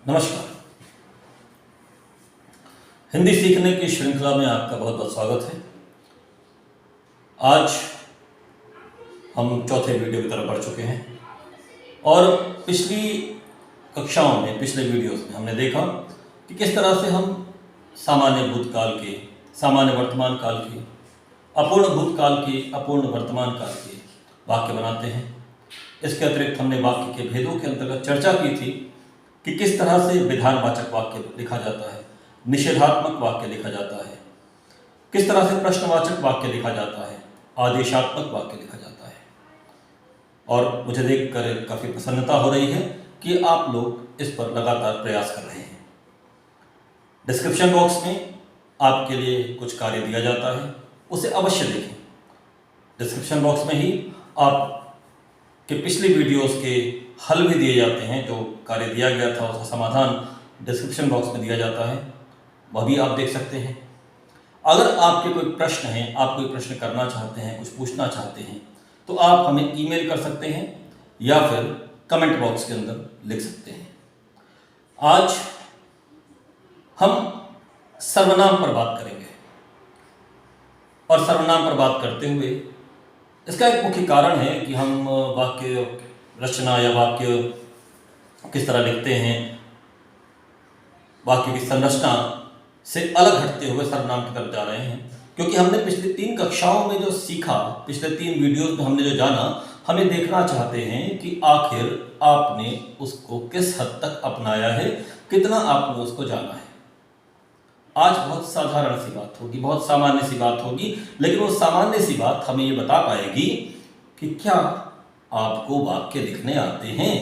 नमस्कार। हिंदी सीखने की श्रृंखला में आपका बहुत बहुत स्वागत है। आज हम चौथे वीडियो की तरफ बढ़ चुके हैं और पिछली कक्षाओं में, पिछले वीडियोस में हमने देखा कि किस तरह से हम सामान्य भूतकाल के, सामान्य वर्तमान काल के, अपूर्ण भूतकाल के, अपूर्ण वर्तमान काल के वाक्य बनाते हैं। इसके अतिरिक्त हमने वाक्य के भेदों के अंतर्गत चर्चा की थी कि किस तरह से विधानवाचक वाक्य लिखा जाता है, निषेधात्मक वाक्य लिखा जाता है, किस तरह से प्रश्नवाचक वाक्य लिखा जाता है, आदेशात्मक वाक्य लिखा जाता है। और मुझे देखकर काफ़ी प्रसन्नता हो रही है कि आप लोग इस पर लगातार प्रयास कर रहे हैं। डिस्क्रिप्शन बॉक्स में आपके लिए कुछ कार्य दिया जाता है, उसे अवश्य देखें। डिस्क्रिप्शन बॉक्स में ही आप के पिछली वीडियोस के हल भी दिए जाते हैं। जो कार्य दिया गया था उसका समाधान डिस्क्रिप्शन बॉक्स में दिया जाता है, वह भी आप देख सकते हैं। अगर आपके कोई प्रश्न हैं, आप कोई प्रश्न करना चाहते हैं, कुछ पूछना चाहते हैं, तो आप हमें ईमेल कर सकते हैं या फिर कमेंट बॉक्स के अंदर लिख सकते हैं। आज हम सर्वनाम पर बात करेंगे और सर्वनाम पर बात करते हुए इसका एक मुख्य कारण है कि हम वाक्य रचना या वाक्य किस तरह लिखते हैं, वाक्य की संरचना से अलग हटते हुए सर्वनाम की तरफ जा रहे हैं। क्योंकि हमने पिछली 3 कक्षाओं में जो सीखा, पिछले 3 वीडियोस में हमने जो जाना, हमें देखना चाहते हैं कि आखिर आपने उसको किस हद तक अपनाया है, कितना आपने उसको जाना है। आज बहुत साधारण सी बात होगी, बहुत सामान्य सी बात होगी, लेकिन वो सामान्य सी बात हमें ये बता पाएगी कि क्या आपको वाक्य लिखने आते हैं,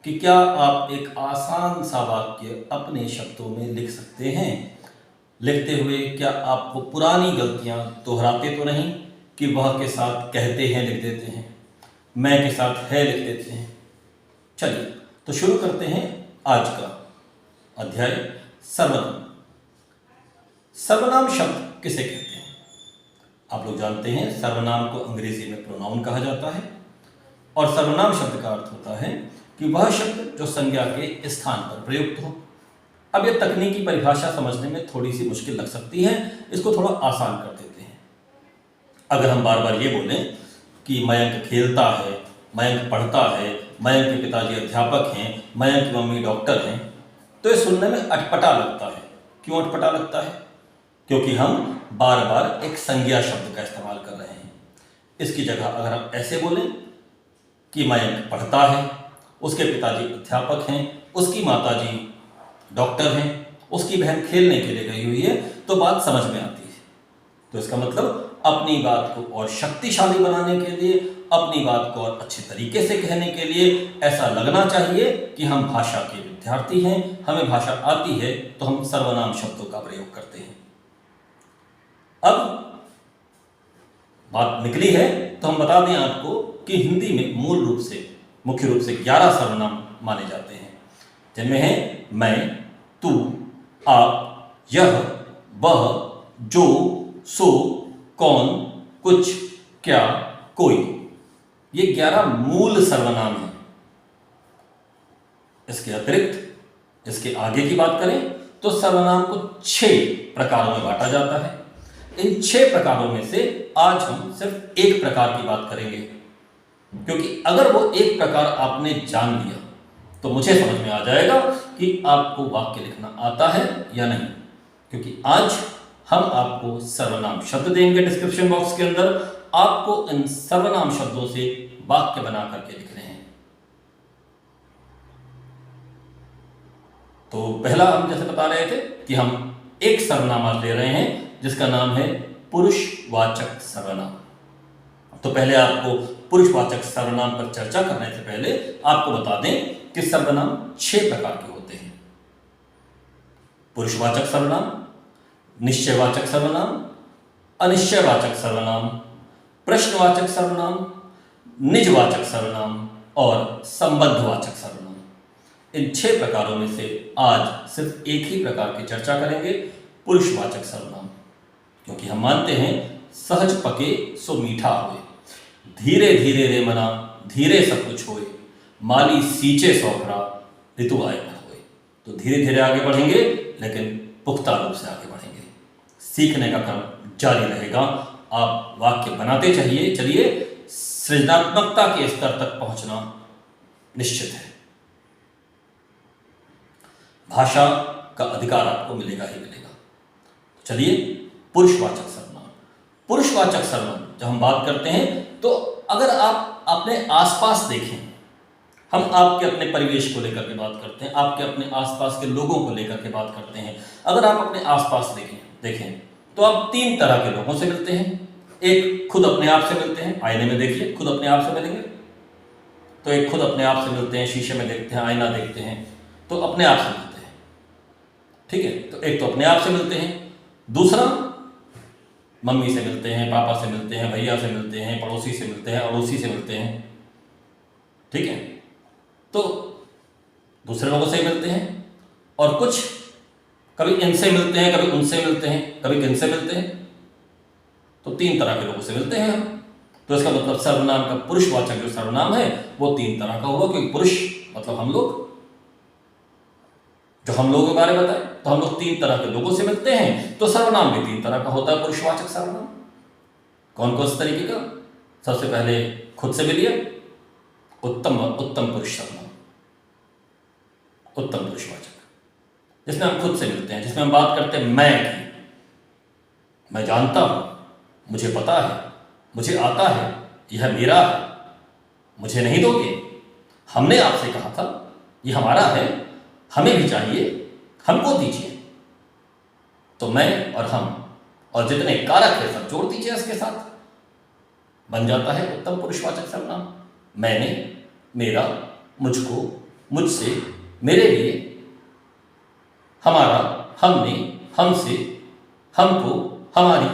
कि क्या आप एक आसान सा वाक्य अपने शब्दों में लिख सकते हैं। लिखते हुए क्या आपको पुरानी गलतियां दोहराते तो नहीं कि वह के साथ कहते हैं लिख देते हैं, मैं के साथ है लिख देते हैं। चलिए तो शुरू करते हैं आज का अध्याय, सर्वनाम। सर्वनाम शब्द किसे कहते हैं? आप लोग जानते हैं सर्वनाम को अंग्रेजी में प्रोनाउन कहा जाता है और सर्वनाम शब्द का अर्थ होता है कि वह शब्द जो संज्ञा के स्थान पर प्रयुक्त हो। अब यह तकनीकी परिभाषा समझने में थोड़ी सी मुश्किल लग सकती है, इसको थोड़ा आसान कर देते हैं। अगर हम बार बार ये बोलें कि मयंक खेलता है, मयंक पढ़ता है, मयंक के पिताजी अध्यापक हैं, मयंक की मम्मी डॉक्टर हैं, तो ये सुनने में अटपटा लगता है। क्यों अटपटा लगता है? क्योंकि हम बार बार एक संज्ञा शब्द का इस्तेमाल कर रहे हैं। इसकी जगह अगर हम ऐसे बोलें कि मयंक पढ़ता है, उसके पिताजी अध्यापक हैं, उसकी माताजी डॉक्टर हैं, उसकी बहन खेलने के लिए गई हुई है, तो बात समझ में आती है। तो इसका मतलब अपनी बात को और शक्तिशाली बनाने के लिए, अपनी बात को और अच्छे तरीके से कहने के लिए ऐसा लगना चाहिए कि हम भाषा के विद्यार्थी हैं, हमें भाषा आती है, तो हम सर्वनाम शब्दों का प्रयोग करते हैं। अब बात निकली है तो हम बता दें आपको कि हिंदी में मूल रूप से, मुख्य रूप से 11 सर्वनाम माने जाते हैं, जिनमें हैं मैं, तू, आप, यह, वह, जो, सो, कौन, कुछ, क्या, कोई। ये 11 मूल सर्वनाम हैं। इसके अतिरिक्त इसके आगे की बात करें तो सर्वनाम को 6 प्रकारों में बांटा जाता है। इन 6 प्रकारों में से आज हम सिर्फ एक प्रकार की बात करेंगे, क्योंकि अगर वो एक प्रकार आपने जान लिया तो मुझे समझ में आ जाएगा कि आपको वाक्य लिखना आता है या नहीं। क्योंकि आज हम आपको सर्वनाम शब्द देंगे डिस्क्रिप्शन बॉक्स के अंदर, आपको इन सर्वनाम शब्दों से वाक्य बना करके लिखने हैं। तो पहला हम जैसे बता रहे थे कि हम एक सर्वनाम आज ले रहे हैं जिसका नाम है पुरुषवाचक सर्वनाम। तो पहले आपको पुरुषवाचक सर्वनाम पर चर्चा करने से पहले आपको बता दें कि सर्वनाम 6 प्रकार के होते हैं। पुरुषवाचक सर्वनाम, निश्चयवाचक सर्वनाम, अनिश्चयवाचक सर्वनाम, प्रश्नवाचक सर्वनाम, निजवाचक सर्वनाम और संबंधवाचक सर्वनाम। इन 6 प्रकारों में से आज सिर्फ एक ही प्रकार की चर्चा करेंगे, पुरुषवाचक सर्वनाम। क्योंकि हम मानते हैं सहज पके सो मीठा होए, धीरे धीरे रे मना धीरे सब कुछ होए, माली सींचे सौखरा ऋतु आए न होए। तो धीरे धीरे आगे बढ़ेंगे, लेकिन पुख्ता रूप से आगे बढ़ेंगे। सीखने का काम जारी रहेगा। आप वाक्य बनाते चलिए, सृजनात्मकता के स्तर तक पहुंचना निश्चित है। भाषा का अधिकार आपको मिलेगा ही मिलेगा। चलिए, पुरुषवाचक सर्वनाम। पुरुषवाचक सर्वनाम जब हम बात करते हैं, तो अगर आप अपने आसपास देखें, हम आपके अपने परिवेश को लेकर के बात करते हैं, आपके अपने आसपास के लोगों को लेकर के बात करते हैं। अगर आप अपने आसपास देखें तो आप 3 तरह के लोगों से मिलते हैं। एक खुद अपने आप से मिलते हैं, आईने में देखिए, खुद अपने आप से मिलेंगे। तो एक खुद अपने आप से मिलते हैं, शीशे में देखते हैं, आईना देखते हैं, तो अपने आप से मिलते हैं। ठीक है, तो एक तो अपने आप से मिलते हैं। दूसरा, मम्मी से मिलते हैं, पापा से मिलते हैं, भैया से मिलते हैं, पड़ोसी से मिलते हैं, अड़ोसी से मिलते हैं। ठीक है, तो दूसरे लोगों से मिलते हैं। और कुछ कभी इनसे मिलते हैं, कभी उनसे मिलते हैं, कभी किनसे मिलते हैं। तो 3 तरह के लोगों से मिलते हैं हम। तो इसका मतलब सर्वनाम का पुरुषवाचक जो सर्वनाम है वो 3 तरह का होगा, क्योंकि पुरुष मतलब हम लोग, जो हम लोगों के बारे में बताए, तो हम लोग 3 तरह के लोगों से मिलते हैं। तो सर्वनाम भी 3 तरह का होता है, पुरुषवाचक सर्वनाम। कौन कौन से तरीके का? सबसे पहले खुद से मिलिए, उत्तम पुरुष सर्वनाम, उत्तम पुरुषवाचक, जिसमें हम खुद से मिलते हैं, जिसमें हम बात करते हैं मैं की। मैं जानता हूं, मुझे पता है, मुझे आता है, यह मेरा है, मुझे नहीं दोगे, हमने आपसे कहा था, यह हमारा है, हमें भी चाहिए, हमको दीजिए। तो मैं और हम और जितने कारक है सब जोड़ दीजिए इसके साथ, बन जाता है उत्तम पुरुषवाचक सर्वनाम। मैंने, मेरा, मुझको, मुझसे, मेरे लिए, हमारा, हमने, हमसे, हमको, हमारी,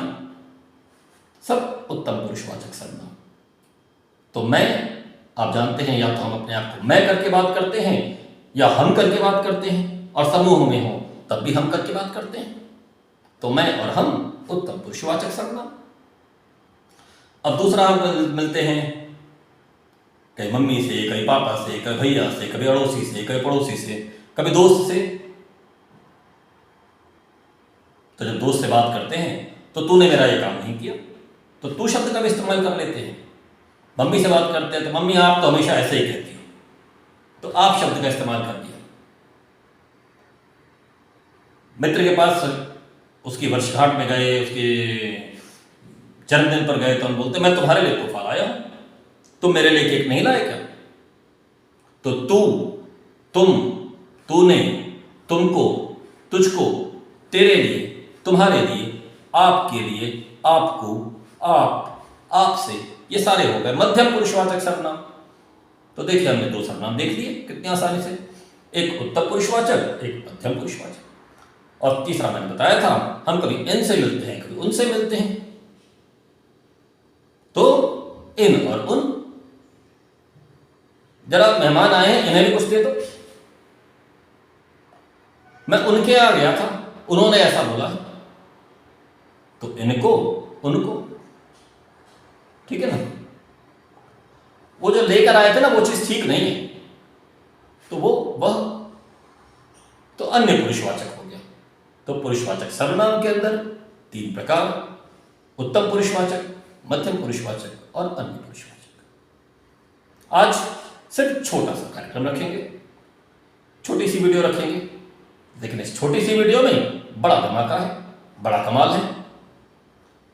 सब उत्तम पुरुषवाचक सर्वनाम। तो मैं, आप जानते हैं, या तो हम अपने आप को मैं करके बात करते हैं या हम करके बात करते हैं, और समूह में हो तब भी हम करके बात करते हैं। तो मैं और हम उत्तम पुरुषवाचक सर्वनाम। अब दूसरा हम मिलते हैं कहीं मम्मी से, कहीं पापा से, कभी भैया से, कभी अड़ोसी से, कभी पड़ोसी से, कभी दोस्त से। तो जब दोस्त से बात करते हैं तो तूने मेरा ये काम नहीं किया, तो तू शब्द का भी इस्तेमाल कर लेते हैं। मम्मी से बात करते हैं तो मम्मी आप तो हमेशा ऐसे ही कहती हो, तो आप शब्द का इस्तेमाल कर दिया। मित्र के पास उसकी वर्षगांठ में गए, उसके जन्मदिन पर गए, तो हम बोलते मैं तुम्हारे लिए तोहफा लाया हूं, तुम मेरे लिए केक नहीं लाए क्या? तो तू, तुम, तूने, तुमको, तुझको, तेरे लिए, तुम्हारे लिए, आपके लिए, आपको, आप, आपसे, ये सारे हो गए मध्यम पुरुषवाचक सर्वनाम। तो देखिए, हमने 2 सर्वनाम देख लिए कितनी आसानी से, एक उत्तम पुरुषवाचक, एक मध्यम पुरुषवाचक। और तीसरा मैंने बताया था, हम कभी इनसे मिलते हैं, कभी उनसे मिलते हैं। तो इन और उन, जरा मेहमान आए हैं, इन्हें भी कुछ दे दो। मैं उनके आ गया था, उन्होंने ऐसा बोला, तो इनको, उनको। ठीक है ना? वो जो लेकर आए थे ना, वो चीज ठीक नहीं है, तो वह तो अन्य पुरुषवाचक हो गया। तो पुरुषवाचक सर्वनाम के अंदर 3 प्रकार, उत्तम पुरुषवाचक, मध्यम पुरुषवाचक और अन्य पुरुषवाचक। आज सिर्फ छोटा सा कार्यक्रम रखेंगे, छोटी सी वीडियो रखेंगे, लेकिन इस छोटी सी वीडियो में बड़ा धमाका है, बड़ा कमाल है,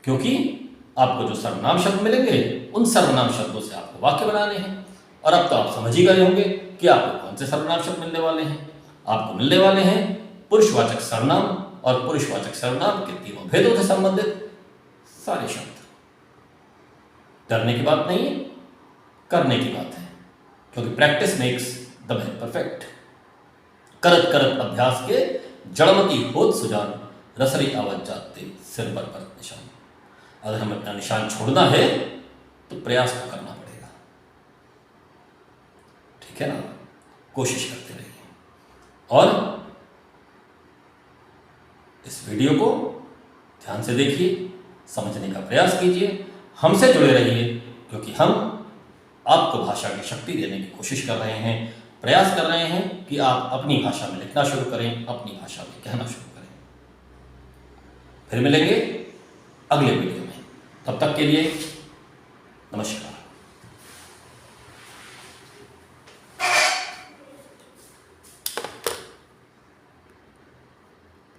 क्योंकि आपको जो सर्वनाम शब्द मिलेंगे, उन सर्वनाम शब्दों से आपको वाक्य बनाने हैं। और अब तो आप समझ ही गए होंगे कि आपको कौन से सर्वनाम शब्द मिलने वाले हैं। आपको मिलने वाले हैं पुरुषवाचक सर्वनाम और पुरुषवाचक सर्वनाम के तीनों भेदों से संबंधित सारे शब्द। डरने की बात नहीं है, करने की बात है, क्योंकि practice makes the man perfect. करत करत अभ्यास के जड़मती होत सुजान, रसरी आवाज जाते सिर पर निशान। अगर हमें अपना निशान छोड़ना है तो प्रयास तो करना पड़ेगा। ठीक है ना? कोशिश करते रहिए और इस वीडियो को ध्यान से देखिए, समझने का प्रयास कीजिए, हमसे जुड़े रहिए, क्योंकि हम आपको भाषा की शक्ति देने की कोशिश कर रहे हैं। प्रयास कर रहे हैं कि आप अपनी भाषा में लिखना शुरू करें, अपनी भाषा में कहना शुरू करें। फिर मिलेंगे अगले वीडियो में, तब तक के लिए नमस्कार।